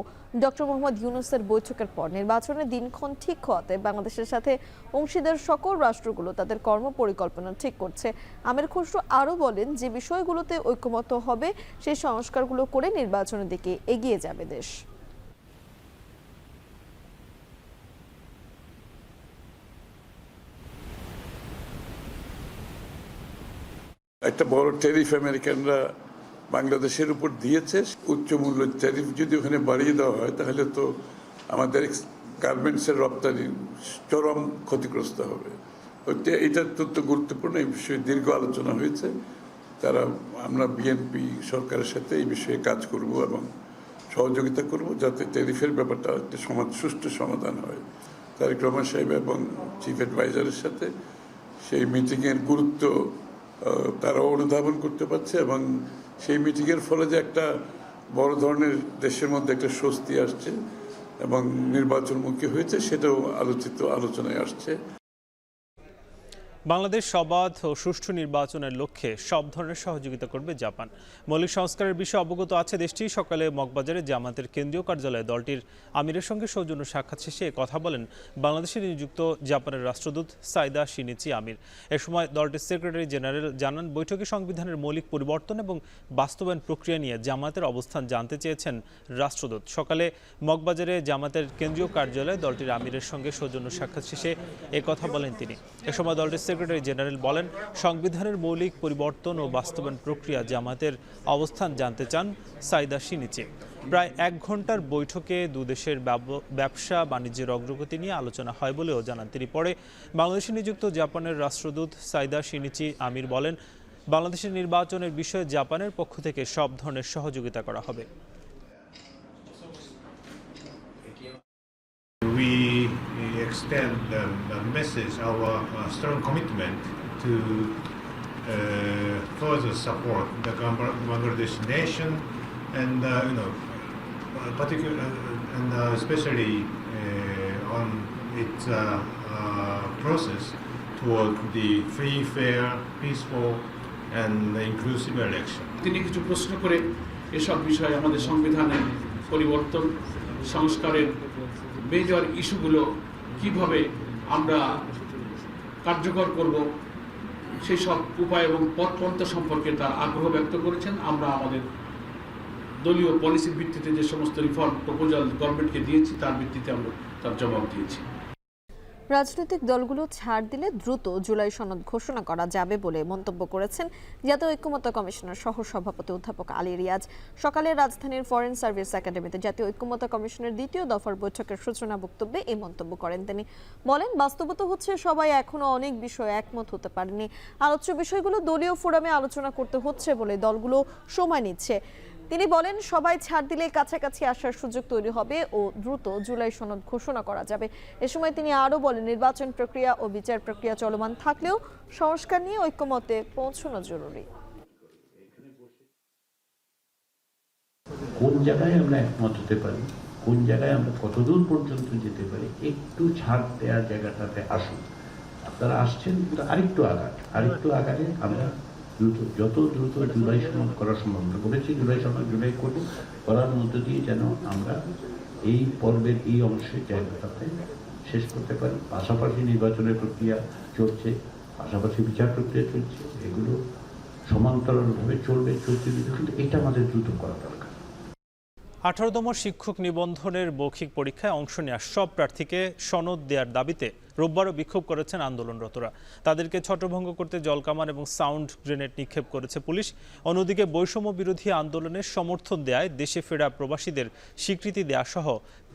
Speaker 1: ডক্টর মোহাম্মদ ইউনূসের বৈঠকের পর নির্বাচনের দিনক্ষণ ঠিক হওয়াতে বাংলাদেশের সাথে অংশীদার সকল রাষ্ট্রগুলো তাদের কর্মপরিকল্পনা ঠিক করছে। আমির খসরু আরও বলেন, যে বিষয়গুলোতে ঐকমত্য হবে সেই সংস্কারগুলো করে নির্বাচনের দিকে এগিয়ে যাবে দেশ।
Speaker 13: একটা বড় ট্যারিফ আমেরিকানরা বাংলাদেশের উপর দিয়েছে। উচ্চ মূল্যের ট্যারিফ যদি ওখানে বাড়িয়ে দেওয়া হয় তাহলে তো আমাদের গার্মেন্টসের রপ্তানি চরম ক্ষতিগ্রস্ত হবে। এটা অত্যন্ত গুরুত্বপূর্ণ। এই বিষয়ে দীর্ঘ আলোচনা হয়েছে। আমরা বিএনপি সরকারের সাথে এই বিষয়ে কাজ করব এবং সহযোগিতা করব যাতে ট্যারিফের ব্যাপারটা একটা সুষ্ঠু সমাধান হয়। তারেক রহমান সাহেব এবং চিফ অ্যাডভাইজারের সাথে সেই মিটিংয়ের গুরুত্ব তারাও অনুধাবন করতে পারছে এবং সেই মিটিংয়ের ফলে যে একটা বড় ধরনের দেশের মধ্যে একটা স্বস্তি আসছে এবং নির্বাচনমুখী হয়েছে সেটাও আলোচনায় আসছে।
Speaker 2: বাংলাদেশ অবাধ ও সুষ্ঠু নির্বাচনের লক্ষ্যে সব ধরনের সহযোগিতা করবে জাপান। মৌলিক সংস্কারের বিষয়ে অবগত আছে দেশটি। সকালে মগবাজারে জামাতের কেন্দ্রীয় কার্যালয়ে দলটির আমিরের সঙ্গে সৌজন্য সাক্ষাৎ শেষে কথা বলেন বাংলাদেশে নিযুক্ত জাপানের রাষ্ট্রদূত সাইদা শিনিচি আমির। এ সময় দলটির সেক্রেটারি জেনারেল জানান, বৈঠকে সংবিধানের মৌলিক পরিবর্তন এবং বাস্তবায়ন প্রক্রিয়া নিয়ে জামাতের অবস্থান জানতে চেয়েছেন রাষ্ট্রদূত। সকালে মগবাজারে জামাতের কেন্দ্রীয় কার্যালয়ে দলটির আমিরের সঙ্গে সৌজন্য সাক্ষাৎ শেষে একথা বলেন তিনি। এ সময় দলটির সেক্রেটারি জেনারেল বলেন, সংবিধানের মৌলিক পরিবর্তন ও বাস্তবায়ন প্রক্রিয়া জামাতের অবস্থান জানতে চান সাইদা শিনিচি। প্রায় 1 ঘন্টার বৈঠকে দুদেশের ব্যবসা বাণিজ্যের অগ্রগতি নিয়ে আলোচনা হয় বলেও জানান তিনি। পরে বাংলাদেশে নিযুক্ত জাপানের রাষ্ট্রদূত সাইদা শিনিচি আমির বলেন, বাংলাদেশের নির্বাচনের বিষয়ে জাপানের পক্ষ থেকে সব ধরনের সহযোগিতা করা হবে।
Speaker 14: We extend the message, our strong commitment to further support the Bangladesh nation, and particularly and especially on its process toward the free, fair, peaceful, and inclusive election.
Speaker 15: তিনি কিছু প্রশ্ন করে এসব বিষয়ে আমাদের সংবিধানের পরিবর্তন, সংস্কারের মেজর ইস্যুগুলো কিভাবে আমরা কার্যকর করব সেই সব উপায় এবং পথপন্থা সম্পর্কে তার আগ্রহ ব্যক্ত করেছেন। আমরা আমাদের দলীয় পলিসির ভিত্তিতে যে সমস্ত রিফর্ম প্রপোজাল গভর্নমেন্টকে দিয়েছি তার ভিত্তিতে আমরা তার জবাব দিয়েছি।
Speaker 1: রাজনৈতিক দলগুলো ছাড় দিলে দ্রুত জুলাই সনদ ঘোষণা করা যাবে বলে মন্তব্য করেছেন জাতীয় ঐক্যমত্য কমিশনের সহ সভাপতি অধ্যাপক আলী রিয়াজ। সকালে রাজধানীর ফরেন সার্ভিস একাডেমিতে জাতীয় ঐক্যমত্য কমিশনের 2য় দফার বৈঠকের সূচনা বক্তব্যে এই মন্তব্য করেন তিনি। বলেন, বাস্তবতা হচ্ছে সবাই এখনো অনেক বিষয়ে একমত হতে পারেনি। আলোচ্য বিষয়গুলো দলীয় ফোরামে আলোচনা করতে হচ্ছে বলে দলগুলো সময় নিচ্ছে। তিনি বলেন, সবাই ছাড় দিলে কাছাকাছি আসার সুযোগ তৈরি হবে ও দ্রুত জুলাই সনদ ঘোষণা করা যাবে। এ সময় তিনি আরও বলেন, নির্বাচন প্রক্রিয়া ও বিচার প্রক্রিয়া চলমান থাকলেও সংস্কার নিয়ে ঐক্যমতে পৌঁছানো জরুরি।
Speaker 16: কোন জায়গায় আমরা একমত হতে পারি, কোন জায়গায় আমরা কতদূর পর্যন্ত যেতে পারি, একটু ছাড় দেওয়ার জায়গাটাতে আসুন। আপনারা আসছেন, কিন্তু আরেকটু আগালে আমরা যত দ্রুত জুলাই সনদ করার সম্ভাবনা করেছি, জুলাই করার মধ্য দিয়ে যেন আমরা এই পর্বের এই অংশের জায়গাটাতে শেষ করতে পারি। পাশাপাশি নির্বাচনের প্রক্রিয়া চলছে, পাশাপাশি বিচার প্রক্রিয়া চলছে, এগুলো সমান্তরালভাবে চলতে দিতে, কিন্তু এটা আমাদের দ্রুত করা দরকার।
Speaker 2: 18তম শিক্ষক নিবন্ধনের মৌখিক পরীক্ষায় অংশ নেওয়া সব প্রার্থীকে সনদ দেওয়ার দাবিতে রোববারও বিক্ষোভ করেছেন আন্দোলনরতরা। তাদেরকে ছত্রভঙ্গ করতে জলকামান এবং সাউন্ড গ্রেনেড নিক্ষেপ করেছে পুলিশ। অন্যদিকে বৈষম্য বিরোধী আন্দোলনের সমর্থন দেয়ায় দেশে ফেরা প্রবাসীদের স্বীকৃতি দেয়া সহ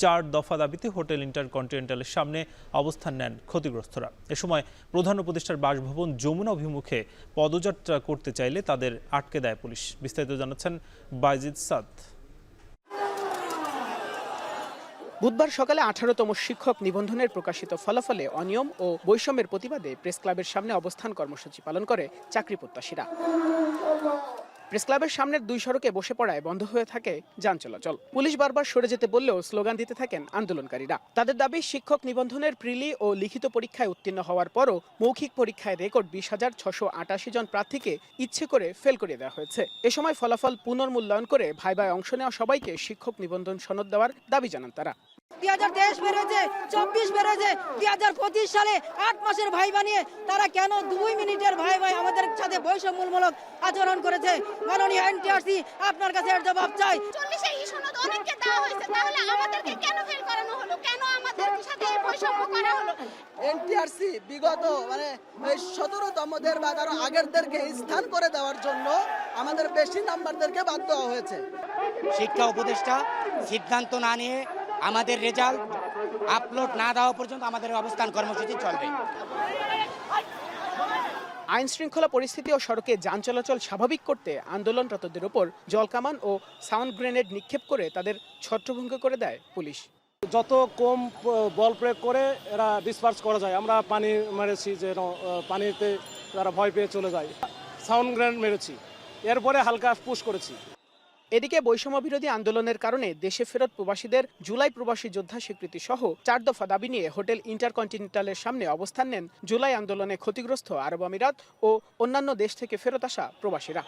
Speaker 2: 4 দফা দাবিতে হোটেল ইন্টারকন্টিনেন্টালের সামনে অবস্থান নেন ক্ষতিগ্রস্তরা। এ সময় প্রধান উপদেষ্টার বাসভবন যমুনা অভিমুখে পদযাত্রা করতে চাইলে তাদের আটকে দেয় পুলিশ। বিস্তারিত জানাচ্ছেন বাইজিদ সাদ।
Speaker 17: বুধবার সকালে 18তম শিক্ষক নিবন্ধনের প্রকাশিত ফলাফলে অনিয়ম ও বৈষম্যের প্রতিবাদে প্রেস ক্লাবের সামনে অবস্থান কর্মসূচি পালন করে চাকরি প্রত্যাশীরা। প্রেস ক্লাবের সামনের 2 সড়কে বসে পড়ায় বন্ধ হয়ে থাকে যান চলাচল। পুলিশ বারবার সরে যেতে বললেও স্লোগান দিতে থাকেন আন্দোলনকারীরা। তাদের দাবি, শিক্ষক নিবন্ধনের প্রিলি ও লিখিত পরীক্ষায় উত্তীর্ণ হওয়ার পরও মৌখিক পরীক্ষায় রেকর্ড 20,688 জন প্রার্থীকে ইচ্ছে করে ফেল করিয়ে দেওয়া হয়েছে। এ সময় ফলাফল পুনর্মূল্যায়ন করে ভাইভায় অংশ নেওয়া সবাইকে শিক্ষক নিবন্ধন সনদ দেওয়ার দাবি জানান তারা।
Speaker 18: 2023 বেড়েছে, 24 বেড়েছে, 2025 সালে 8 মাসের ভাই বানিয়ে তারা কেন 2 মিনিটের ভাই আমাদের সাথে বৈষম্যমূলক আচরণ করেছে? মাননীয় এনটিআরসি, আপনার কাছে এর জবাব চাই।
Speaker 19: 40 এই সনদ অনেককে দেওয়া হয়েছে, তাহলে আমাদেরকে কেন ফেল করানো হলো? কেন আমাদের সাথে এই বৈষম্য করা হলো?
Speaker 18: এনটিআরসি বিগত 17তমদের বা তার আগেরদেরকে স্থান করে দেওয়ার জন্য আমাদের বেশি নাম্বারদেরকে বাদ দেওয়া হয়েছে।
Speaker 20: শিক্ষা উপদেষ্টা সিদ্ধান্ত না নিয়ে আমাদের রেজাল্ট আপলোড না দেওয়া পর্যন্ত আমাদের অবস্থান কর্মসূচি চলবে।
Speaker 17: আইন শৃঙ্খলা পরিস্থিতি ও সড়কে যান চলাচল স্বাভাবিক করতে আন্দোলনরতদের উপর জলকামান ও সাউন্ড গ্রেনেড নিক্ষেপ করে তাদের ছত্রভঙ্গ করে দেয় পুলিশ।
Speaker 21: যত কম বল প্রয়োগ করে এরা ডিসপার্স করা যায়। আমরা পানি মেরেছি, যেন পানিতে তারা ভয় পেয়ে চলে যায়। সাউন্ড গ্রেনেড মেরেছি, এরপরে হালকা পুশ করেছি।
Speaker 17: এদিকে বৈষম্য বিরোধী আন্দোলনের কারণে দেশে ফেরত প্রবাসীদের জুলাই প্রবাসী যোদ্ধা স্বীকৃতি সহ 4 দফা দাবি নিয়ে হোটেল ইন্টারকন্টিনেন্টালের সামনে অবস্থান নেন জুলাই আন্দোলনে ক্ষতিগ্রস্ত আরব আমিরাত ও অন্যান্য দেশ থেকে ফেরত আসা প্রবাসীরা।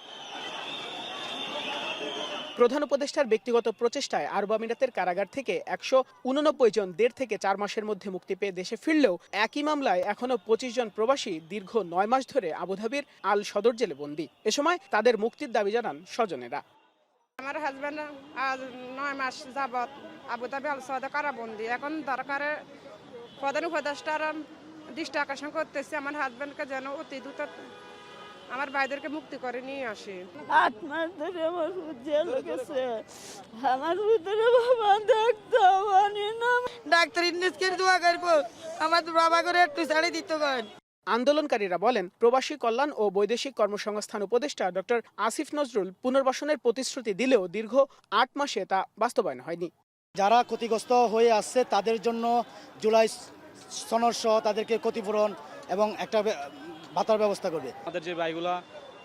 Speaker 17: প্রধান উপদেষ্টার ব্যক্তিগত প্রচেষ্টায় আরব আমিরাতের কারাগার থেকে 189 জন 1.5 থেকে 4 মাসের মধ্যে মুক্তি পেয়ে দেশে ফিরলেও একই মামলায় এখনো 25 জন প্রবাসী দীর্ঘ 9 মাস ধরে আবুধাবির আল সদর জেলে বন্দী। এ সময় তাদের মুক্তির দাবি জানান স্বজনেরা।
Speaker 3: আমার হাজব্যান্ড আজ 9 মাস যাবৎ আবুধাবি আল সদর কারাবন্দী। এখন দরকারে প্রধান উপদেষ্টার দৃষ্টি আকর্ষণ করতেছে আমার হাজব্যান্ডকে যেন অতি দ্রুত আমার ভাইদেরকে মুক্তি করে নিয়ে আসে।
Speaker 22: 8 মাস ধরে আমার জেল গেছে, আমার ভিতরে বাবা দেখতে পারি না। ডাক্তার ইন্নেসকে দোয়া করব আমার বাবা করে একটু ছাড়ি দিত করেন।
Speaker 17: আন্দোলনকারীরা বলেন, প্রবাসী কল্যাণ ও বৈদেশিক কর্মসংস্থান উপদেষ্টা ডক্টর আসিফ নজরুল পুনর্বাসনের প্রতিশ্রুতি দিলেও দীর্ঘ 8 মাসে তা বাস্তবায়ন হয়নি।
Speaker 23: যারা ক্ষতিগ্রস্ত হয়ে আসছে তাদের জন্য জুলাই সনদ সহ তাদেরকে ক্ষতিপূরণ এবং একটা ভাতার ব্যবস্থা করবে।
Speaker 21: আমাদের যে ভাইগুলা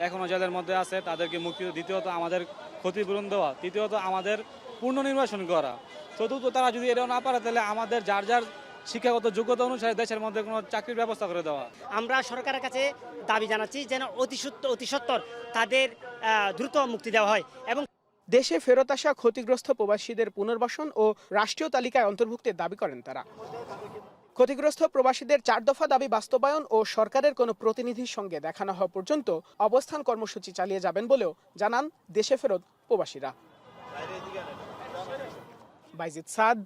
Speaker 21: এখনো জেলের মধ্যে আছে তাদেরকে মুক্তি, দ্বিতীয়ত আমাদের ক্ষতিপূরণ দেওয়া, তৃতীয়ত আমাদের পুনর্নির্বাচন করা, চতুর্থ তারা যদি এটাও না পারে তাহলে আমাদের যার যার শিক্ষাগত যোগ্যতা অনুসারে দেশের মধ্যে কোনো চাকরির ব্যবস্থা করে দেওয়া।
Speaker 20: আমরা সরকারের কাছে দাবি জানাচ্ছি যেন অতি সত্বর তাদের দ্রুত মুক্তি দেওয়া হয় এবং
Speaker 17: দেশে ফেরত আসা ক্ষতিগ্রস্ত প্রবাসীদের পুনর্বাসন ও রাষ্ট্রীয় তালিকায় অন্তর্ভুক্তের দাবি করেন তারা। ক্ষতিগ্রস্ত প্রবাসীদের 4 দফা দাবি বাস্তবায়ন ও সরকারের কোনো প্রতিনিধির সঙ্গে দেখা না হওয়া পর্যন্ত অবস্থান কর্মসূচি চালিয়ে যাবেন বলেও জানান দেশে ফেরত প্রবাসীরা। বাইজিদ সাদ,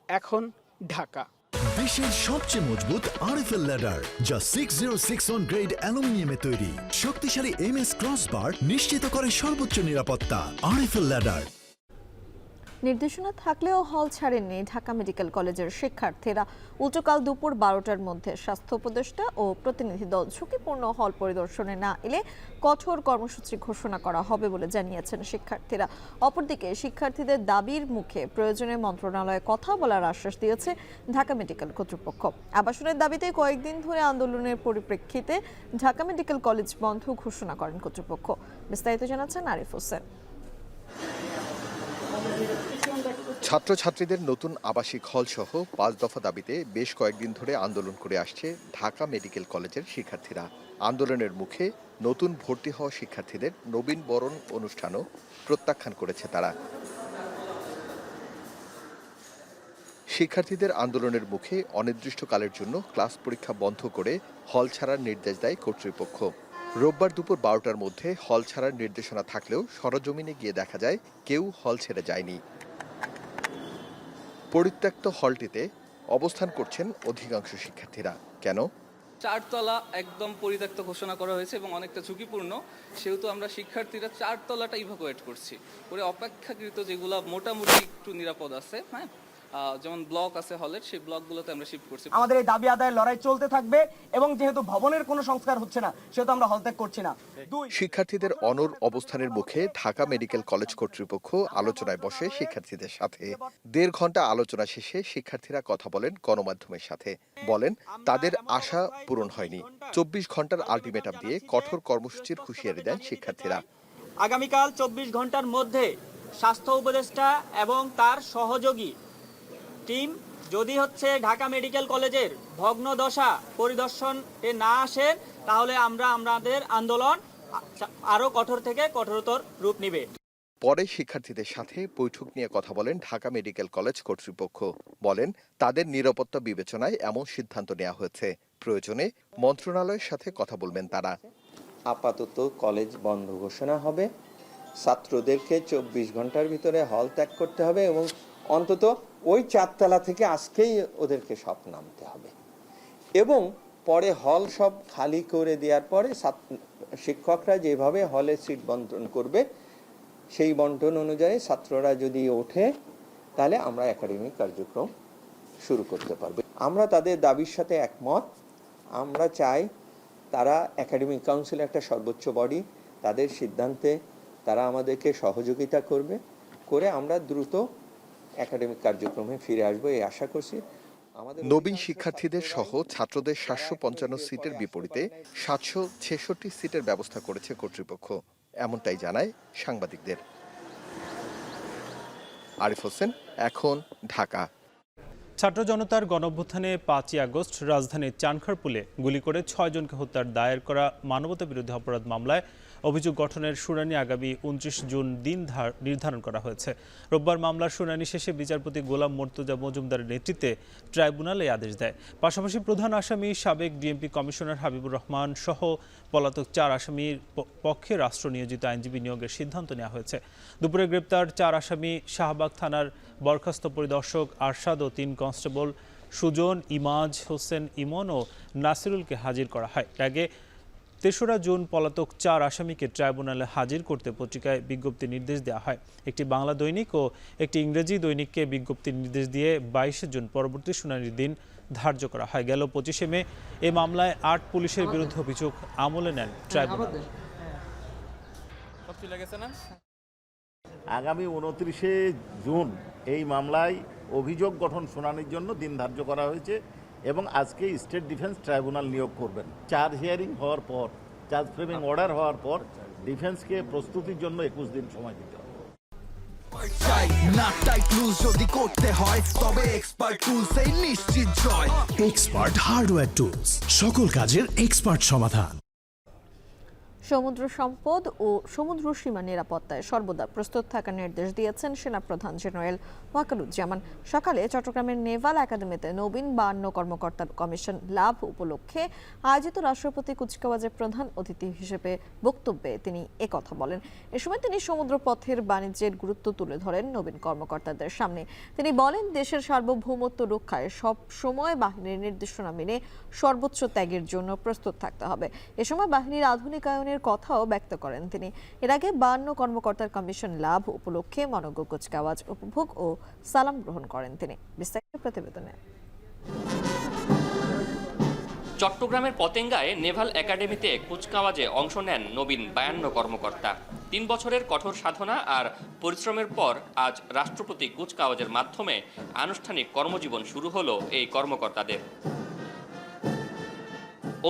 Speaker 17: এখন, ঢাকা।
Speaker 24: দেশের সবচেয়ে মজবুত আরএফএল ল্যাডার, যা 606 গ্রেড অ্যালুমিনিয়ামে তৈরি। শক্তিশালী এমএস ক্রসবার নিশ্চিত করে সর্বোচ্চ নিরাপত্তা। RFL ladder.
Speaker 1: নির্দেশনা থাকলেও হল ছাড়েননি ঢাকা মেডিকেল কলেজের শিক্ষার্থীরা। উল্টোকাল দুপুর 12টার মধ্যে স্বাস্থ্য উপদেষ্টা ও প্রতিনিধি দল ঝুঁকিপূর্ণ হল পরিদর্শনে না এলে কঠোর কর্মসূচি ঘোষণা করা হবে বলে জানিয়েছেন শিক্ষার্থীরা। অপরদিকে শিক্ষার্থীদের দাবির মুখে প্রয়োজনে মন্ত্রণালয়ে কথা বলার আশ্বাস দিয়েছে ঢাকা মেডিকেল কর্তৃপক্ষ। আবাসনের দাবিতে কয়েকদিন ধরে আন্দোলনের পরিপ্রেক্ষিতে ঢাকা মেডিকেল কলেজ বন্ধ ঘোষণা করেন কর্তৃপক্ষ। বিস্তারিত জানাচ্ছেন আরিফ হোসেন।
Speaker 25: ছাত্রছাত্রীদের নতুন আবাসিক হল সহ 5 দফা দাবিতে বেশ কয়েকদিন ধরে আন্দোলন করে আসছে ঢাকা মেডিকেল কলেজের শিক্ষার্থীরা। আন্দোলনের মুখে নতুন ভর্তি হওয়া শিক্ষার্থীদের নবীন বরণ অনুষ্ঠানও প্রত্যাখ্যান করেছে তারা। শিক্ষার্থীদের আন্দোলনের মুখে অনির্দিষ্টকালের জন্য ক্লাস পরীক্ষা বন্ধ করে হল ছাড়ার নির্দেশ দেয় কর্তৃপক্ষ। রোববার দুপুর 12টার মধ্যে হল ছাড়ার নির্দেশনা থাকলেও সরজমিনে গিয়ে দেখা যায় কেউ হল ছেড়ে যায়নি। পরিত্যক্ত হলটিতে অবস্থান করছেন অধিকাংশ শিক্ষার্থীরা। কেন?
Speaker 26: 4 তলা একদম পরিত্যক্ত ঘোষণা করা হয়েছে এবং অনেকটা ঝুঁকিপূর্ণ, সেহেতু আমরা শিক্ষার্থীরা 4 তলাটা ইভাকুয়েট করছি করে অপেক্ষাকৃত যেগুলো মোটামুটি একটু নিরাপদ আছে, হ্যাঁ, যেমন ব্লক আছে হলের, সেই ব্লকগুলোতে আমরা শিফট করছি।
Speaker 20: আমাদের এই দাবি আদায়ের লড়াই চলতে থাকবে এবং যেহেতু ভবনের কোনো সংস্কার হচ্ছে না সেহেতু আমরা হল ত্যাগ করছি না।
Speaker 25: শিক্ষার্থীদের অনড় অবস্থানের মুখে ঢাকা মেডিকেল কলেজ কর্তৃপক্ষ আলোচনায় বসে শিক্ষার্থীদের সাথে। 1.5 ঘন্টা আলোচনা শেষে শিক্ষার্থীরা কথা বলেন গণমাধ্যমের সাথে। বলেন তাদের আশা পূরণ হয়নি। 24 ঘন্টার আলটিমেটাম দিয়ে কঠোর কর্মসূচির হুঁশিয়ারি দেন শিক্ষার্থীরা।
Speaker 20: আগামীকাল 24 ঘন্টার মধ্যে স্বাস্থ্য উপদেষ্টা এবং তার সহযোগী টিম যদি ঢাকা মেডিকেল কলেজের ভগ্ন দশা পরিদর্শনে না আসে তাহলে আমাদের আন্দোলন আরো কঠোর থেকে কঠোরতর রূপ নেবে।
Speaker 25: পরে শিক্ষার্থীদের সাথে বৈঠক নিয়ে কথা বলেন ঢাকা মেডিকেল কলেজ কর্তৃপক্ষ। বলেন তাদের নিরাপত্তা বিবেচনায় এমন সিদ্ধান্ত নেওয়া হয়েছে, প্রয়োজনে মন্ত্রণালয়ের সাথে কথা বলবেন তারা।
Speaker 27: আপাতত কলেজ বন্ধ ঘোষণা হবে, ছাত্রদেরকে 24 ঘন্টার ভিতরে হল ত্যাগ করতে হবে এবং অন্তত ওই 4 তলা থেকে আজকেই ওদেরকে সব নামতে হবে এবং পরে হল সব খালি করে দেওয়ার পরে শিক্ষকরা যেভাবে হলে সিট বন্টন করবে সেই বন্টন অনুযায়ী ছাত্ররা যদি ওঠে তাহলে আমরা একাডেমিক কার্যক্রম শুরু করতে পারবো। আমরা তাদের দাবির সাথে একমত। আমরা চাই তারা একাডেমিক কাউন্সিল একটা সর্বোচ্চ বডি, তাদের সিদ্ধান্তে তারা আমাদেরকে সহযোগিতা করে আমরা দ্রুত একাডেমিক কার্যক্রমে ফিরে আসবো এই আশা করছি।
Speaker 25: নবীন শিক্ষার্থীদের সহ ছাত্রদের 755 সিটের বিপরীতে 766 সিটের ব্যবস্থা করেছে কর্তৃপক্ষ, এমনটাই জানায় সাংবাদিকদের। আরিফ হোসেন, এখন, ঢাকা।
Speaker 2: ছাত্র জনতার গণঅভ্যুত্থানে ৫ই আগস্ট রাজধানীর চানখারপুলে গুলি করে ৬ জনকে হত্যার দায়ের করা মানবতাবিরোধী অপরাধ মামলায় অভিযোগ গঠনের শুনানি আগামী ২৯ জুন দিন নির্ধারণ করা হয়েছে। রোববার মামলার শুনানি শেষে বিচারপতি গোলাম মর্তুজা মজুমদারের নেতৃত্বে ট্রাইব্যুনাল এই আদেশ দেয়। পাশাপাশি প্রধান আসামি সাবেক ডিএমপি কমিশনার হাবিবুর রহমান সহ পলাতক ৪ আসামির পক্ষে রাষ্ট্র নিয়োজিত আইনজীবী নিয়োগের সিদ্ধান্ত নেওয়া হয়েছে। দুপুরে গ্রেপ্তার ৪ আসামি শাহবাগ থানার বরখাস্ত পরিদর্শক আরশাদ ও ৩ কনস্টেবল সুজন, ইমাজ হোসেন ইমন ও নাসিরুলকে হাজির করা হয়। এর আগে ৩রা জুন পলাতক ৪ আসামিকে ট্রাইব্যুনালে হাজির করতে পত্রিকায় বিজ্ঞপ্তি নির্দেশ দেওয়া হয়। একটি বাংলা দৈনিক ও একটি ইংরেজি দৈনিককে বিজ্ঞপ্তি নির্দেশ দিয়ে ২২ জুন পরবর্তী শুনানির দিন ধার্য করা হয়। গেল ২৫ মে এই মামলায় ৮ পুলিশের বিরুদ্ধে অভিযোগ আমলে নেন ট্রাইব্যুনাল।
Speaker 4: আগামী ২৯শে জুন এই মামলায় অভিযোগ গঠন শুনানির জন্য দিন ধার্য করা হয়েছে এবং আজকে স্টেট ডিফেন্স ট্রাইব্যুনাল নিয়োগ করবেন। চার্জ হিয়ারিং হওয়ার পর, চার্জ ফ্রেমিং অর্ডার হওয়ার পর ডিফেন্সকে প্রস্তুতির জন্য ২১ দিন সময় দিতে হবে।
Speaker 24: যদি করতে হয় তবে এক্সপার্ট টুলসেই নিশ্চিত জয়। এক্সপার্ট হার্ডওয়্যার টুলস, সকল কাজের এক্সপার্ট সমাধান।
Speaker 1: সমুদ্র সম্পদ ও সমুদ্র সীমা নিরাপত্তায় সর্বদা প্রস্তুত থাকার নির্দেশ দিয়েছেন সেনাপ্রধান জেনারেল ওয়াকারুজ্জামান। সকালে চট্টগ্রামের নেভাল একাডেমিতে নবীন ৫২ কর্মকর্তার কমিশন লাভ উপলক্ষে আয়োজিত রাষ্ট্রপতি কুচকাওয়াজে প্রধান অতিথি হিসেবে বক্তব্যে তিনি একথা বলেন। এ সময় তিনি সমুদ্রপথের বাণিজ্যের গুরুত্ব তুলে ধরেন নবীন কর্মকর্তাদের সামনে। তিনি বলেন, দেশের সার্বভৌমত্ব রক্ষায় সব সময় বাহিনীর নির্দেশনা মেনে সর্বোচ্চ ত্যাগের জন্য প্রস্তুত থাকতে হবে। এ সময় বাহিনীর আধুনিকায়নের কথাও ব্যক্ত করেন তিনি। এর আগে ৫২ কর্মকর্তার কমিশন লাভ উপলক্ষে মনোজ্ঞ কুচকাওয়াজ উপভোগ ও সালাম গ্রহণ করেন তিনি। বিস্তারিত প্রতিবেদনে।
Speaker 5: চট্টগ্রামের পতেঙ্গায় নেভাল একাডেমিতে কুচকাওয়াজে অংশ নেন নবীন ৫২ কর্মকর্তা। ৩ বছরের কঠোর সাধনা আর পরিশ্রমের পর আজ রাষ্ট্রপতি কুচকাওয়াজের মাধ্যমে আনুষ্ঠানিক কর্মজীবন শুরু হলো এই কর্মকর্তাদের।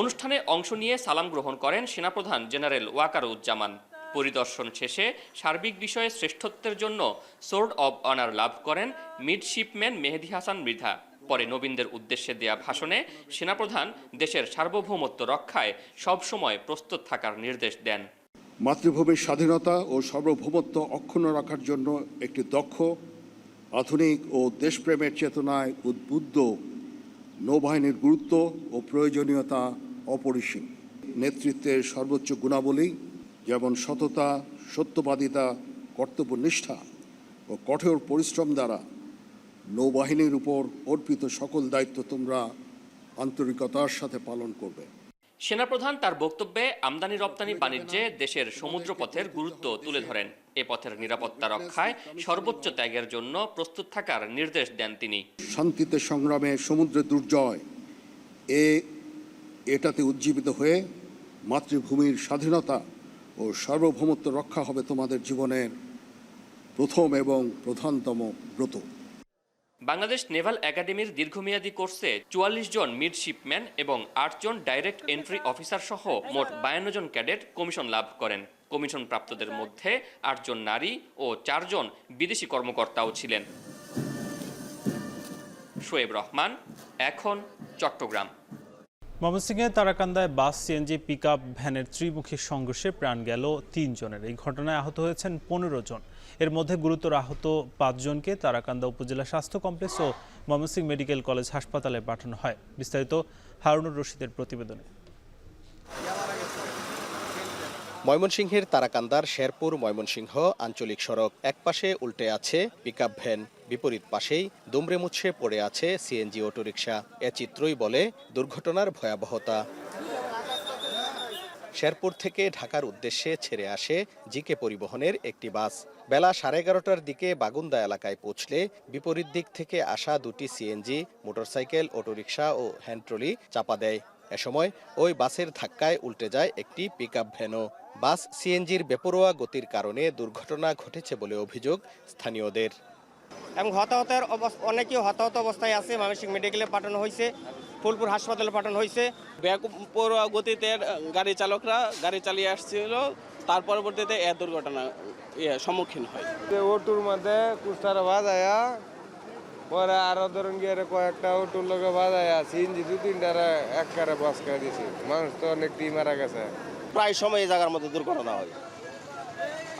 Speaker 5: অনুষ্ঠানে অংশ নিয়ে সালাম গ্রহণ করেন সেনাপ্রধান জেনারেল ওয়াকারুজ্জামান। পরিদর্শন শেষে সার্বিক বিষয়ে শ্রেষ্ঠত্বের জন্য সোর্ড অব অনার লাভ করেন মিডশিপম্যান মেহেদী হাসান মৃধা। পরে নবীনদের উদ্দেশ্যে দেয়া ভাষণে সেনাপ্রধান দেশের সার্বভৌমত্ব রক্ষায় সবসময় প্রস্তুত থাকার নির্দেশ দেন।
Speaker 6: মাতৃভূমির স্বাধীনতা ও সার্বভৌমত্ব অক্ষুণ্ণ রাখার জন্য একটি দক্ষ, আধুনিক ও দেশপ্রেমের চেতনায় উদ্বুদ্ধ নৌবাহিনীর গুরুত্ব ও প্রয়োজনীয়তা অপরিসীম। নেতৃত্বের সর্বোচ্চ গুণাবলী যেমন সততা, সত্যবাদিতা, কর্তব্যনিষ্ঠা ও কঠোর পরিশ্রম দ্বারা নৌবাহিনীর উপর অর্পিত সকল দায়িত্ব তোমরা আন্তরিকতার সাথে পালন করবে।
Speaker 5: সেনাপ্রধান তার বক্তব্যে আমদানি রপ্তানি বাণিজ্যে দেশের সমুদ্রপথের গুরুত্ব তুলে ধরেন। এ পথের নিরাপত্তা রক্ষায় সর্বোচ্চ ত্যাগের জন্য প্রস্তুত থাকার নির্দেশ দেন তিনি।
Speaker 6: শান্তিতে সংগ্রামে সমুদ্রের দুর্জয় এটাতে উজ্জীবিত হয়ে মাতৃভূমির স্বাধীনতা ও সার্বভৌমত্ব রক্ষা হবে তোমাদের জীবনের প্রথম এবং প্রধানতম ব্রত।
Speaker 5: বাংলাদেশ নেভাল একাডেমির দীর্ঘমেয়াদী কোর্সে ৪৪ জন মিডশিপম্যান এবং ৮ জন ডাইরেক্ট এন্ট্রি অফিসার সহ মোট ৫২ জন ক্যাডেট কমিশন লাভ করেন। কমিশন প্রাপ্তদের মধ্যে ৮ জন নারী ও ৪ জন বিদেশি কর্মকর্তাও ছিলেন। শোয়েব রহমান, এখন, চট্টগ্রাম।
Speaker 2: ময়মনসিংহের তারাকান্দায় বাস সিএনজি পিকআপ ভ্যানের ত্রিমুখী সংঘর্ষে প্রাণ গেল ৩ জনের। এই ঘটনায় আহত হয়েছেন ১৫ জন। এর মধ্যে গুরুতর আহত ৫ জনকে তারাকান্দা উপজেলা স্বাস্থ্য কমপ্লেক্স ও ময়মনসিংহ মেডিকেল কলেজ হাসপাতালে পাঠানো হয়। বিস্তারিত হারুনুর রশিদের প্রতিবেদনে।
Speaker 25: ময়মনসিংহের তারাকান্দার শেরপুর ময়মনসিংহ আঞ্চলিক সড়ক। একপাশে উল্টে আছে পিকআপ ভ্যান, বিপরীত পাশেই দুমড়ে মুচড়ে পড়ে আছে সিএনজি অটোরিকশা। এ চিত্রই বলে দুর্ঘটনার ভয়াবহতা। শেরপুর থেকে ঢাকার উদ্দেশ্যে ছেড়ে আসে জিকে পরিবহনের একটি বাস। বেলা 11:30টার দিকে বাগুন্দা এলাকায় পৌঁছলে বিপরীত দিক থেকে আসা দুটি সিএনজি, মোটরসাইকেল, অটোরিকশা ও হ্যান্ডট্রলি চাপা দেয়। এ সময় ওই বাসের ধাক্কায় উল্টে যায় একটি পিকআপ ভ্যানও। বাস সিএনজির বেপরোয়া গতির কারণে দুর্ঘটনা ঘটেছে বলে অভিযোগ স্থানীয়দের।
Speaker 7: এবং হতাহতের অনেকেই হতাহত অবস্থায় আছে। ময়মনসিংহ মেডিকেলে পাঠানো হয়েছে, ফুলপুর হাসপাতালে পাঠানো হয়েছে।
Speaker 8: বেপরোয়া গতিতে গাড়ি চালকরা গাড়ি চালিয়ে আসছিল,
Speaker 7: তার পরবর্তীতে এ দুর্ঘটনা সম্মুখীন হয়।
Speaker 8: ওটুর মধ্যে কুস্তারা বাজায়া পরে আরো ধরুন গিয়ে কয়েকটা ওটুর লোকে বাজায়া সিনজি 2-3টারে একবারে বাস করে দিয়েছে। মানুষ তো অনেকটি মারা গেছে।
Speaker 7: প্রায় সময় এই জায়গার মধ্যে দুর্ঘটনা হয়,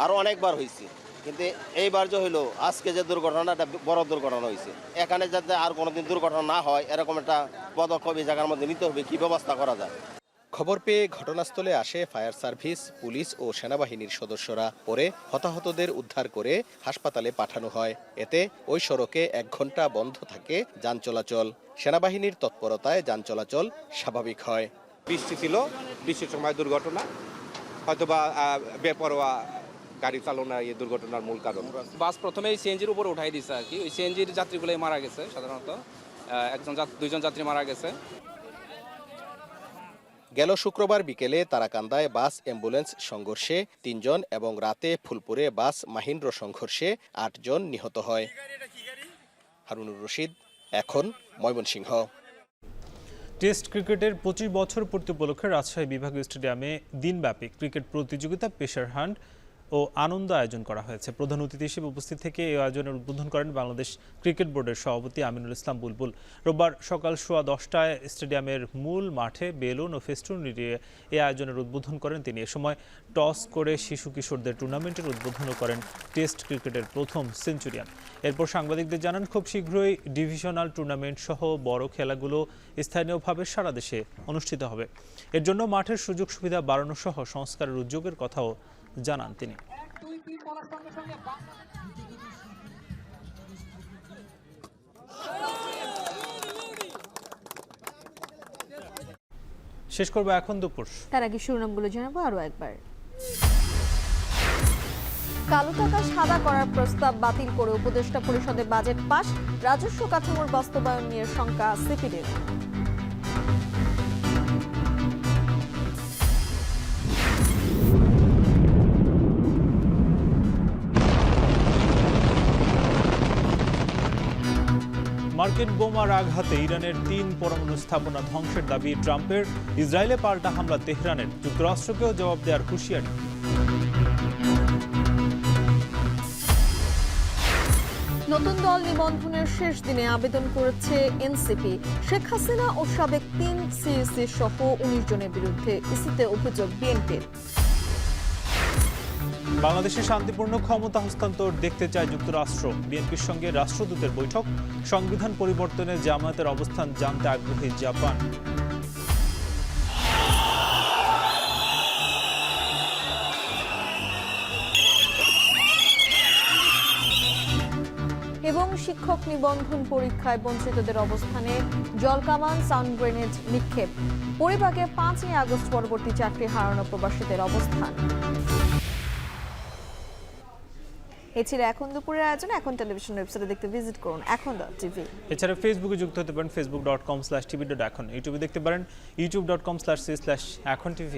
Speaker 7: আরো অনেকবার হয়েছে, কিন্তু এইবার যে হইলো আজকে যে দুর্ঘটনাটা বড় দুর্ঘটনা হয়েছে, এখানে যাতে আর কোনোদিন দুর্ঘটনা না হয় এরকম একটা পদক্ষেপ এই জায়গার মধ্যে নিতে হবে, কি ব্যবস্থা করা যায়।
Speaker 25: খবর পেয়ে ঘটনাস্থলে আসে ফায়ার সার্ভিস, পুলিশ ও সেনাবাহিনীর সদস্যরা। পরে হতাহতদের উদ্ধার করে হাসপাতালে পাঠানো হয়। এতে ওই সড়কে 1 ঘন্টা বন্ধ থাকে যান চলাচল। সেনাবাহিনীর তৎপরতায় যান চলাচল স্বাভাবিক হয়।
Speaker 9: বৃষ্টি ছিল, বৃষ্টির সময় দুর্ঘটনা, হয়তোবা বেপরোয়া গাড়ি চালনা এই দুর্ঘটনার মূল কারণ।
Speaker 10: বাস প্রথমেই সিএনজির উপরে উঠাই দিছে আর কি, ওই সিএনজির যাত্রীগুলোই মারা গেছে। সাধারণত 2জন যাত্রী মারা গেছে।
Speaker 25: গেল শুক্রবার বিকেলে তারাকান্দায় বাস অ্যাম্বুলেন্স সংঘর্ষে 3 জন এবং রাতে ফুলপুরে বাস মাহিন্দ্র সংঘর্ষে 8 জন নিহত হয়। হারুনুর রশিদ, এখন ময়মনসিংহ।
Speaker 2: টেস্ট ক্রিকেটের 25 বছর পূর্তি উপলক্ষে রাজশাহী বিভাগীয় স্টেডিয়ামে দিনব্যাপী ক্রিকেট প্রতিযোগিতা, প্রেসার হান্ট ও আনন্দ আয়োজন করা হয়েছে। প্রধান অতিথি হিসেবে উপস্থিত থেকে এই আয়োজনের উদ্বোধন করেন বাংলাদেশ ক্রিকেট বোর্ডের সভাপতি আমিনুল ইসলাম বুলবুল। রোববার সকাল 10:15টায় স্টেডিয়ামের মূল মাঠে বেলুন ও ফেস্টুন নিয়ে এই আয়োজনের উদ্বোধন করেন তিনি। এ সময় টস করে শিশু কিশোরদের টুর্নামেন্টের উদ্বোধনও করেন টেস্ট ক্রিকেটের প্রথম সেঞ্চুরিয়ান। এরপর সাংবাদিকদের জানান, খুব শীঘ্রই ডিভিশনাল টুর্নামেন্ট সহ বড় খেলাগুলো স্থানীয়ভাবে সারা দেশে অনুষ্ঠিত হবে। এর জন্য মাঠের সুযোগ সুবিধা বাড়ানো সহ সংস্কারের উদ্যোগের কথাও জানান তিনি। শেষ করবো এখন দুপুর।
Speaker 1: তার আগে শিরোনামগুলো জানাবো আরো একবার। কালো টাকা সাদা করার প্রস্তাব বাতিল করে উপদেষ্টা পরিষদে বাজেট পাস, রাজস্ব কাঠামোর বাস্তবায়ন নিয়ে শঙ্কা সিপিডির।
Speaker 2: মার্কিন বোমার আঘাতে ইরানের 3 পরমাণু স্থাপনা ধ্বংসের দাবি ট্রাম্পের। ইসরায়েলে পাল্টা হামলা তেহরানের, যুক্তরাষ্ট্রকেও জবাব দেওয়ার হুঁশিয়ারি।
Speaker 1: নতুন দল নিবন্ধনের শেষ দিনে আবেদন করেছে এনসিপি। শেখ হাসিনা ও সাবেক 3 সিইসি সহ 19 জনের বিরুদ্ধে ইসিতে অভিযোগ বিএনপির।
Speaker 2: বাংলাদেশে শান্তিপূর্ণ ক্ষমতা হস্তান্তর দেখতে চায় যুক্তরাষ্ট্র। বিএনপির সঙ্গে রাষ্ট্রদূতের বৈঠক। সংবিধান পরিবর্তনে জামায়াতের অবস্থান জানতে আগ্রহী জাপান।
Speaker 1: এবং শিক্ষক নিবন্ধন পরীক্ষায় বঞ্চিতদের অবস্থানে জলকামান, সাউন্ড গ্রেনেড নিক্ষেপ। পরিবাগে 5ই আগস্ট পরবর্তী চাকরি হারানো প্রবাসীদের অবস্থান। এ ছিল এখন দুপুরের আয়োজন। এখন টেলিভিশন ওয়েবসাইটে দেখতে ভিজিট করুন এখন.tv।
Speaker 2: এছাড়া ফেসবুকে যুক্ত হতে পারেন facebook.com/tv.এখন। ইউটিউবে দেখতে পারেন youtube.com/c/echontv।